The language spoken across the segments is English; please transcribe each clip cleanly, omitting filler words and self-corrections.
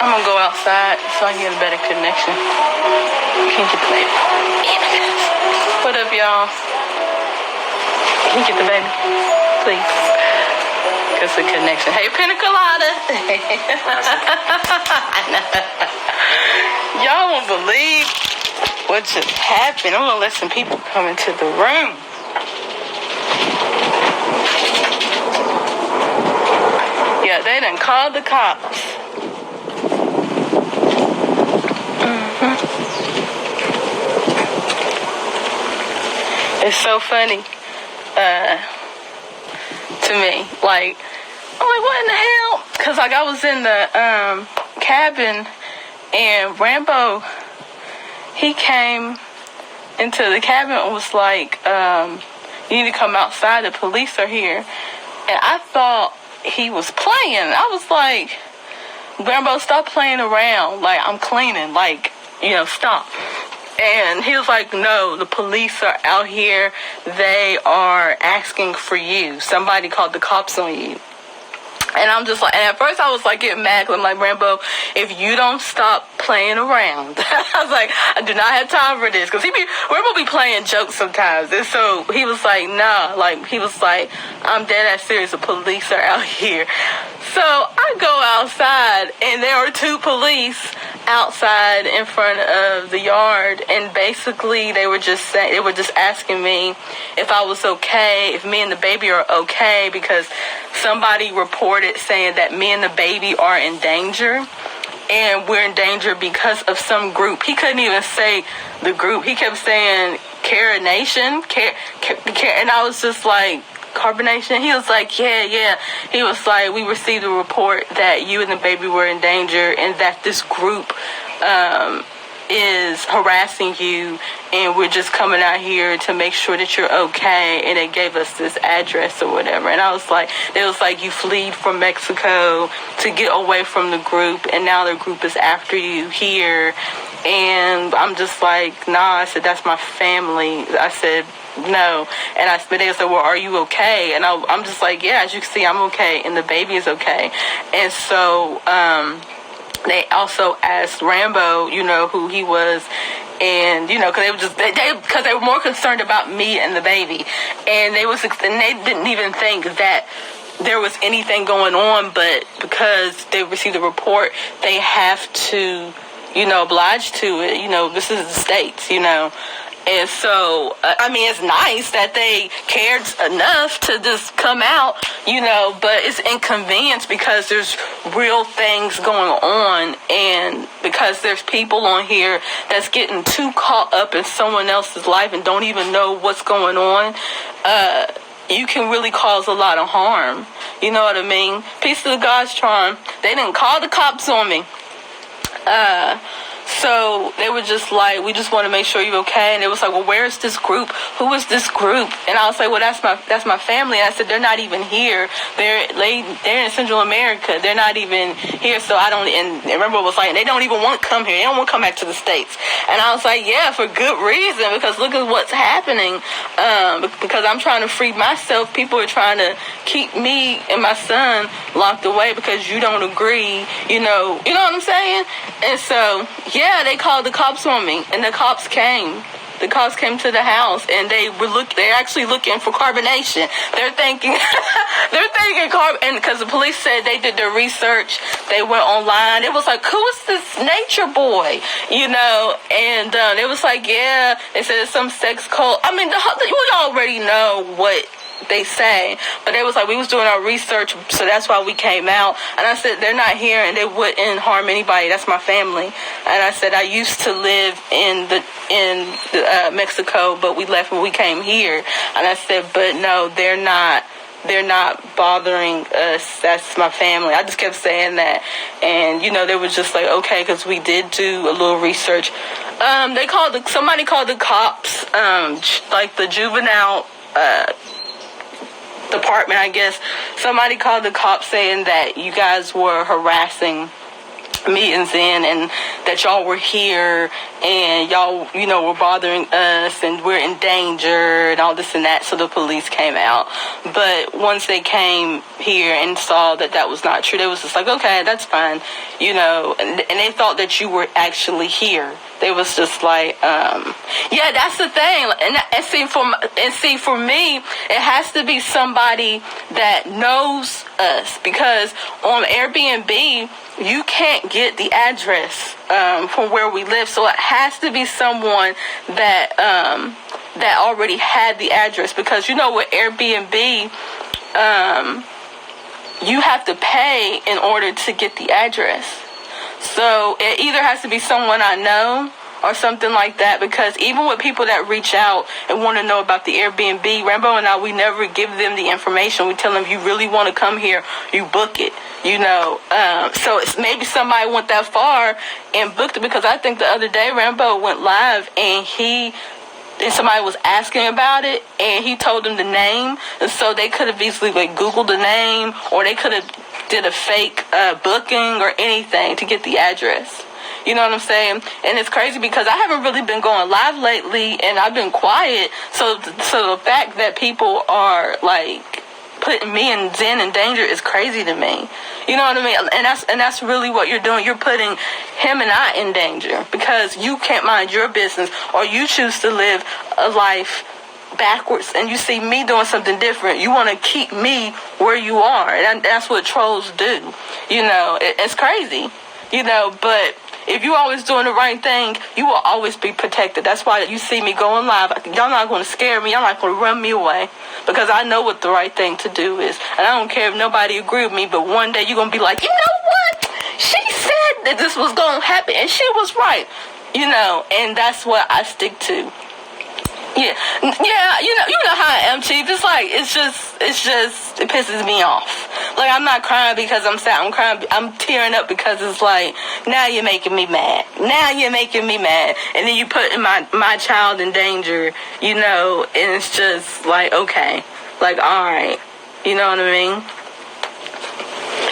I'm gonna go outside so I can get a better connection. Can you get the baby? What up, y'all? Can you get the baby? Please. Because the connection. Hey, Pina Colada. Y'all won't believe what just happened. I'm gonna let some people come into the room. Yeah, they done called the cops. It's so funny to me. Like, I'm like, what in the hell? Because, like, I was in the cabin, and Rambo, he came into the cabin and was like, you need to come outside. The police are here. And I thought he was playing. I was like, Rambo, stop playing around. Like, I'm cleaning. Like, stop. And he was like, no, the police are out here. They are asking for you. Somebody called the cops on you. And I'm just like, and at first I was like getting mad. I'm like, Rambo, if you don't stop playing around. I was like, I do not have time for this. Because Rambo be playing jokes sometimes. And so he was like, nah. Like, he was like, I'm dead ass serious. The police are out here. So I go outside, and there are two police outside in front of the yard, and basically they were just asking me if I was okay, if me and the baby are okay, because somebody reported saying that me and the baby are in danger, and we're in danger because of some group. He couldn't even say the group. He kept saying Care Nation, and I was just like, Carbonation? He was like, yeah. He was like, we received a report that you and the baby were in danger, and that this group is harassing you, and we're just coming out here to make sure that you're okay. And they gave us this address or whatever. And I was like, they was like, you fled from Mexico to get away from the group, and now the group is after you here. And I'm just like, nah. I said, that's my family. I said, no. And they said, well, are you okay? And I'm just like, yeah, as you can see, I'm okay, and the baby is okay. And so they also asked Rambo, who he was, and because they were more concerned about me and the baby, and they didn't even think that there was anything going on, but because they received a report, they have to oblige to it. This is the States, And so, it's nice that they cared enough to just come out, but it's inconvenience because there's real things going on, and because there's people on here that's getting too caught up in someone else's life and don't even know what's going on. You can really cause a lot of harm. You know what I mean? Peace to the God's charm. They didn't call the cops on me. So they were just like, we just want to make sure you're okay. And it was like, well, where's this group? Who is this group? And I was like, well, that's my family. And I said, they're not even here. They're in Central America. They're not even here. So I don't. And remember, it was like, they don't even want to come here. They don't want to come back to the States. And I was like, yeah, for good reason, because look at what's happening. Because I'm trying to free myself. People are trying to keep me and my son locked away because you don't agree. You know what I'm saying? And so, yeah, they called the cops on me, and the cops came. The cops came to the house, and they're actually looking for carbonation. They're thinking, and because the police said they did their research, they went online. It was like, who is this nature boy? And it was like, yeah, they said it's some sex cult. We already know what they say, but it was like, we was doing our research, so that's why we came out. And I said, they're not here, and they wouldn't harm anybody. That's my family. And I said, I used to live in Mexico, but we left when we came here. And I said, but no, they're not bothering us. That's my family. I just kept saying that. And, they were just like, okay, because we did do a little research. Somebody called the cops, like the juvenile department, I guess. Somebody called the cops saying that you guys were harassing meetings in, and that y'all were here and y'all, were bothering us and we're in danger and all this and that. So the police came out. But once they came here and saw that that was not true, they was just like, okay, that's fine, and they thought that you were actually here. They was just like, yeah, that's the thing. And see, for me, it has to be somebody that knows us, because on Airbnb, you can't get the address from where we live. So it has to be someone that that already had the address, because with Airbnb, you have to pay in order to get the address. So it either has to be someone I know or something like that, because even with people that reach out and want to know about the Airbnb, Rambo and I, we never give them the information. We tell them, if you really want to come here, you book it, So it's maybe somebody went that far and booked it, because I think the other day Rambo went live and somebody was asking about it, and he told them the name, and so they could have easily Googled the name, or they could have did a fake booking or anything to get the address. You know what I'm saying? And it's crazy because I haven't really been going live lately, and I've been quiet. So the fact that people are putting me and Zen in danger is crazy to me. You know what I mean? And that's really what you're doing. You're putting him and I in danger, because you can't mind your business, or you choose to live a life backwards, and you see me doing something different. You want to keep me where you are, and that's what trolls do. It's crazy. But if you're always doing the right thing, you will always be protected. That's why you see me going live. Y'all not going to scare me. Y'all not going to run me away, because I know what the right thing to do is. And I don't care if nobody agree with me, but one day you're going to be like, you know what? She said that this was going to happen, and she was right. And that's what I stick to. Yeah, you know how I am, Chief. It's just, it pisses me off. I'm not crying because I'm sad. I'm crying, I'm tearing up because it's now you're making me mad. Now you're making me mad. And then you putting my child in danger, and it's just okay. All right. You know what I mean?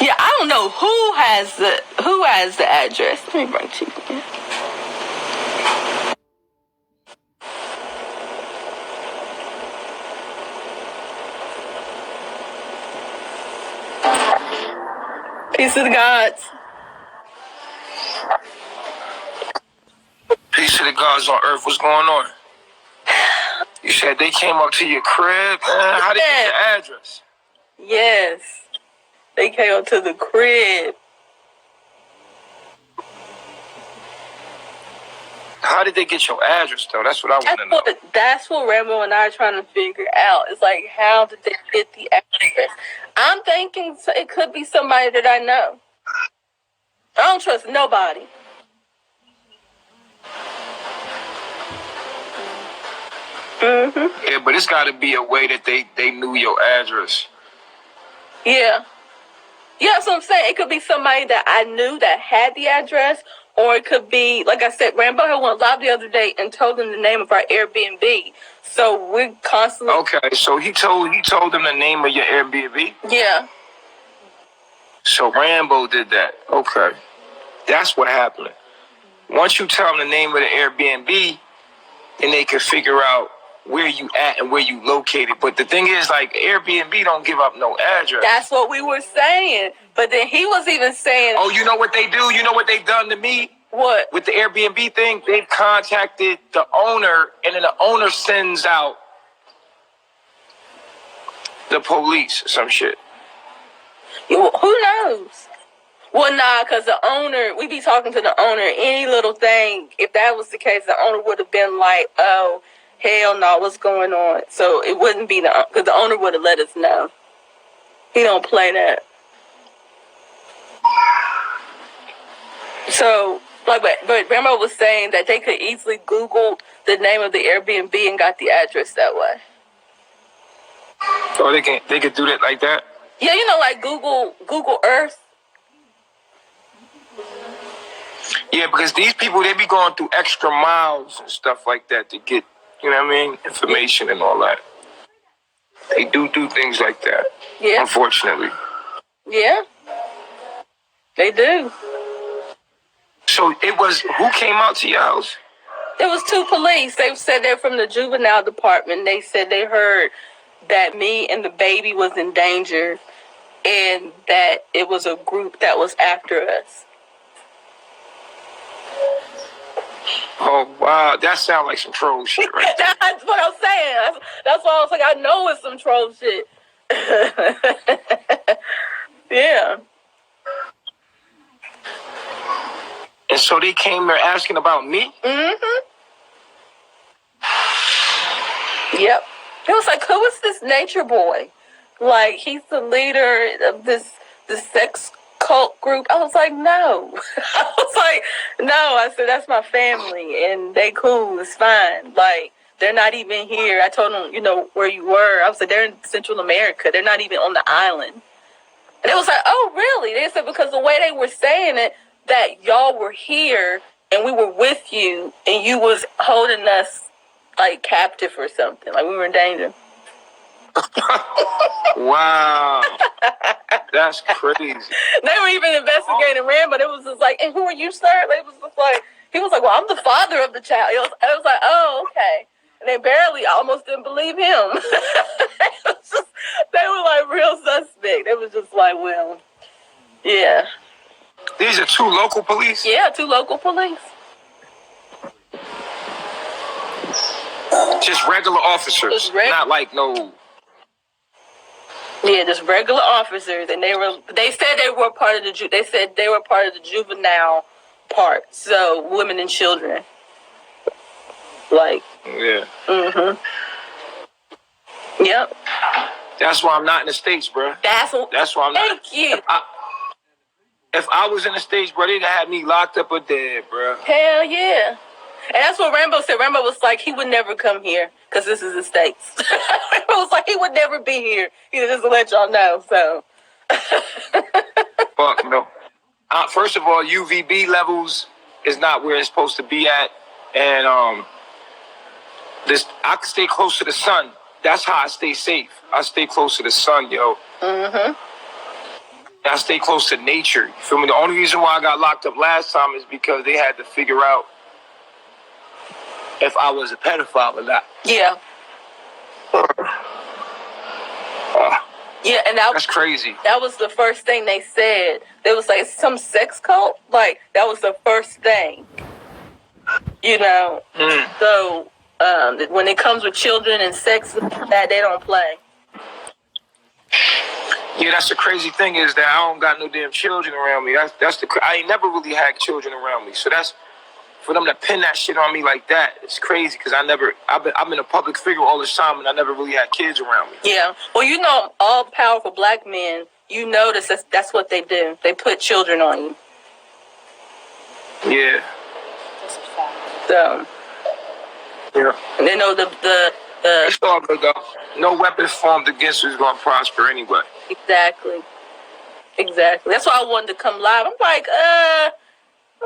Yeah, I don't know who has the address. Let me bring Chief in. Peace to the gods. Peace to the gods on earth. What's going on? You said they came up to your crib, man. How did they get your address? Yes. They came up to the crib. How did they get your address, though? That's what I want to know. That's what Rambo and I are trying to figure out. It's how did they get the address? I'm thinking it could be somebody that I know. I don't trust nobody. Yeah, but it's got to be a way that they knew your address. Yeah. Yeah, that's what I'm saying. It could be somebody that I knew that had the address, or it could be, like I said, Rambo had went live the other day and told them the name of our Airbnb. So we're constantly... Okay, so he told them the name of your Airbnb? Yeah. So Rambo did that. Okay. That's what happened. Once you tell them the name of the Airbnb, then they can figure out where you at and where you located. But the thing is, Airbnb don't give up no address. That's what we were saying. But then he was even saying... Oh, you know what they do? You know what they've done to me? What? With the Airbnb thing, they've contacted the owner, and then the owner sends out the police or some shit. Who knows? Well, nah, because the owner, we be talking to the owner, any little thing, if that was the case, the owner would have been like, oh, hell no, what's going on? So it wouldn't be because the owner would have let us know. He don't play that. So, but Rambo was saying that they could easily Google the name of the Airbnb and got the address that way. Oh, they could do that like that? Yeah, Google Earth. Yeah, because these people, they be going through extra miles and stuff like that to get, information and all that. They do things like that. Yeah. Unfortunately. Yeah. They do. So it was, who came out to your house? It was 2 police. They said they're from the juvenile department. They said they heard that me and the baby was in danger and that it was a group that was after us. Oh, wow. That sounds like some troll shit right there. That's what I'm saying. That's why I was like, I know it's some troll shit. Yeah. And so they came there asking about me? Mm-hmm. Yep. It was like, who is this nature boy? Like, he's the leader of this sex cult group. I was like, no. I was like, no. I said, that's my family, and they cool. It's fine. Like, they're not even here. I told them, where you were. I was like, they're in Central America. They're not even on the island. And it was like, oh, really? They said, because the way they were saying it, that y'all were here, and we were with you, and you was holding us, like, captive or something. Like, we were in danger. Wow. That's crazy. They were even investigating Rambo. It was just like, and who are you, sir? It was just like, he was like, well, I'm the father of the child. I was like, oh, okay. And they barely almost didn't believe him. They were like real suspect. It was just like, well, yeah. These are 2 local police? Yeah, 2 local police. Just regular officers. Just not like no... Yeah, just regular officers, and they said they were part of the juvenile part, so women and children. Like. Yeah. Mhm. Yep. That's why I'm not in the States, bro. That's why I'm not. Thank you. If I was in the States, bro, they'd have me locked up or dead, bro. Hell yeah. And that's what Rambo said. Rambo was like, he would never come here because this is the States. Rambo was like, he would never be here. He just to let y'all know, so. Fuck no. First of all, UVB levels is not where it's supposed to be at. And I can stay close to the sun. That's how I stay safe. I stay close to the sun, yo. Mm-hmm. I stay close to nature. You feel me? The only reason why I got locked up last time is because they had to figure out if I was a pedophile or not. Yeah. Yeah, and that's crazy. That was the first thing they said. There was like some sex cult. Like, that was the first thing. So when it comes with children and sex, that they don't play. Yeah, that's the crazy thing is that I don't got no damn children around me. I ain't never really had children around me. So that's, for them to pin that shit on me like that, it's crazy because I've been a public figure all this time and I never really had kids around me. Yeah. Well, all powerful black men, notice that's what they do. They put children on you. Yeah. So. Yeah. And they know the it's all good though. No weapon formed against you is gonna prosper anyway. Exactly. That's why I wanted to come live. I'm like,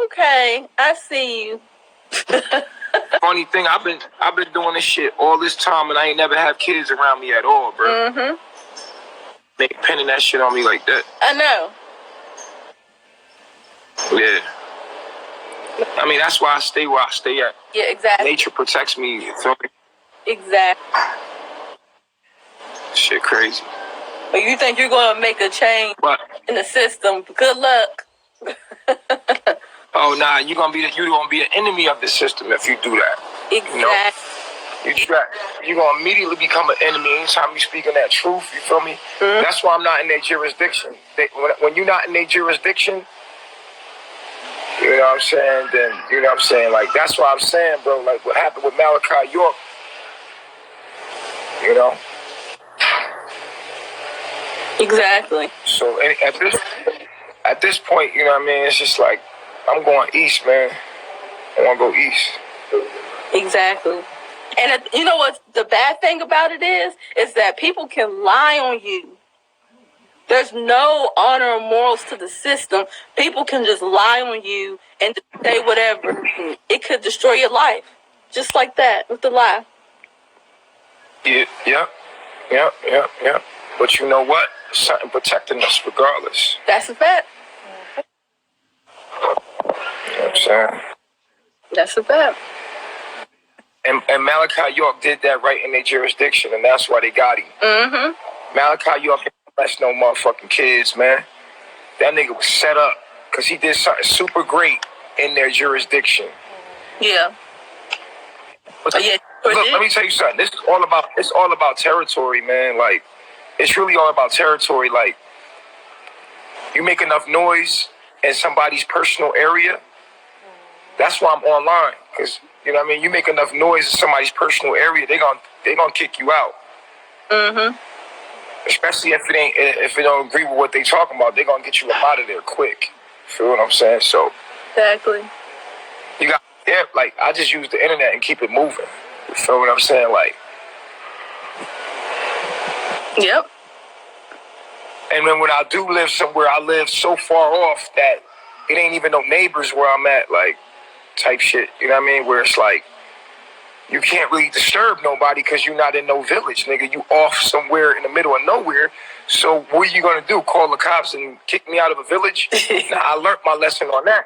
okay, I see you. Funny thing, I've been doing this shit all this time, and I ain't never have kids around me at all, bro. Mm-hmm. They pinning that shit on me like that. I know. Yeah. I mean, that's why I stay where I stay at. Yeah, exactly. Nature protects me. You feel me? Exactly. Shit, crazy. But you think you're gonna make a change in the system? Good luck. Oh nah, you're gonna be an enemy of the system if you do that. Exactly. You're gonna immediately become an enemy anytime you speak in that truth. You feel me? Mm-hmm. That's why I'm not in their jurisdiction. When you're not in their jurisdiction, you know what I'm saying? Then you know what I'm saying. Like that's what I'm saying, bro. Like what happened with Malachi York. You know. Exactly. So at this point, you know what I mean? It's just like I'm going east, man. I want to go east. Exactly. And you know what the bad thing about it is that people can lie on you. There's no honor or morals to the system. People can just lie on you and say whatever. It could destroy your life. Just like that, with the lie. Yeah. But you know what? Something protecting us regardless. That's a fact. I'm saying? That's a fact. And Malachi York did that right in their jurisdiction, and that's why they got him. Malachi York didn't molest no motherfucking kids, man. That nigga was set up because he did something super great in their jurisdiction. Yeah. Look, let me tell you something. It's all about territory, man. Like, it's really all about territory. Like, you make enough noise in somebody's personal area. That's why I'm online, because you know what I mean. You make enough noise in somebody's personal area, they gonna kick you out. Especially if it don't agree with what they talking about, they gonna get you up out of there quick. Feel what I'm saying? So exactly. You got like I just use the internet and keep it moving. You feel what I'm saying? Like, yep. And then when I do live somewhere, I live so far off that it ain't even no neighbors where I'm at, like, type shit. You know what I mean? Where it's like, you can't really disturb nobody because you're not in no village, nigga. You off somewhere in the middle of nowhere. So what are you going to do? Call the cops and kick me out of a village? Nah, I learned my lesson on that.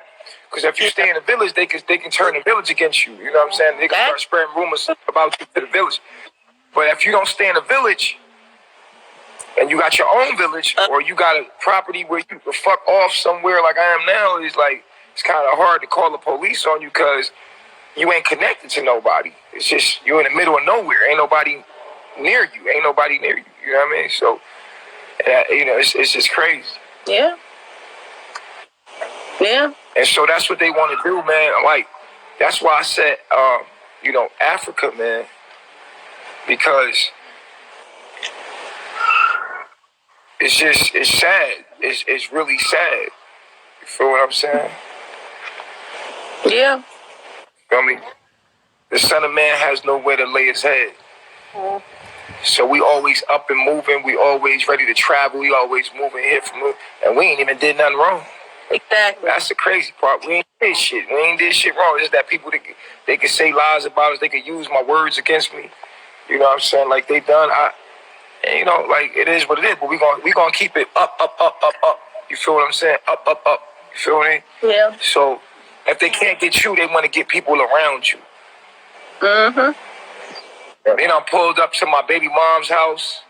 Because if you stay in a village, they can turn the village against you. You know what I'm saying? They can start spreading rumors about you to the village. But if you don't stay in a village, and you got your own village, or you got a property where you can fuck off somewhere like I am now, it's like, it's kind of hard to call the police on you because you ain't connected to nobody. It's just, you're in the middle of nowhere. Ain't nobody near you. You know what I mean? So, you know, it's just crazy. Yeah. Yeah. And so that's what they want to do, man. Like, that's why I said, you know, Africa, man, because it's sad. It's really sad. You feel what I'm saying? Yeah. You feel me? The Son of Man has nowhere to lay his head. So we always up and moving. We always ready to travel. We always moving here from moving. And we ain't even did nothing wrong. Exactly. That's the crazy part. We ain't did shit. We ain't did shit wrong. It's just that people, they can say lies about us. They can use my words against me. You know what I'm saying? Like they done. And you know, like it is what it is. But we gonna keep it up. You feel what I'm saying? Up. You feel me? Yeah. So if they can't get you, they want to get people around you. They done pulled up to my baby mom's house.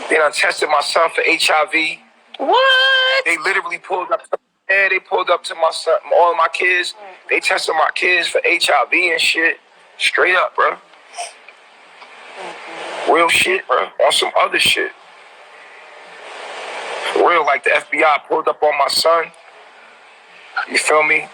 They done tested my son for HIV. What? They literally pulled up. Yeah, they pulled up to my son, all of my kids. They tested my kids for HIV and shit. Straight up, bro. Real shit, bro. On some other shit. For real, like the FBI pulled up on my son. You feel me?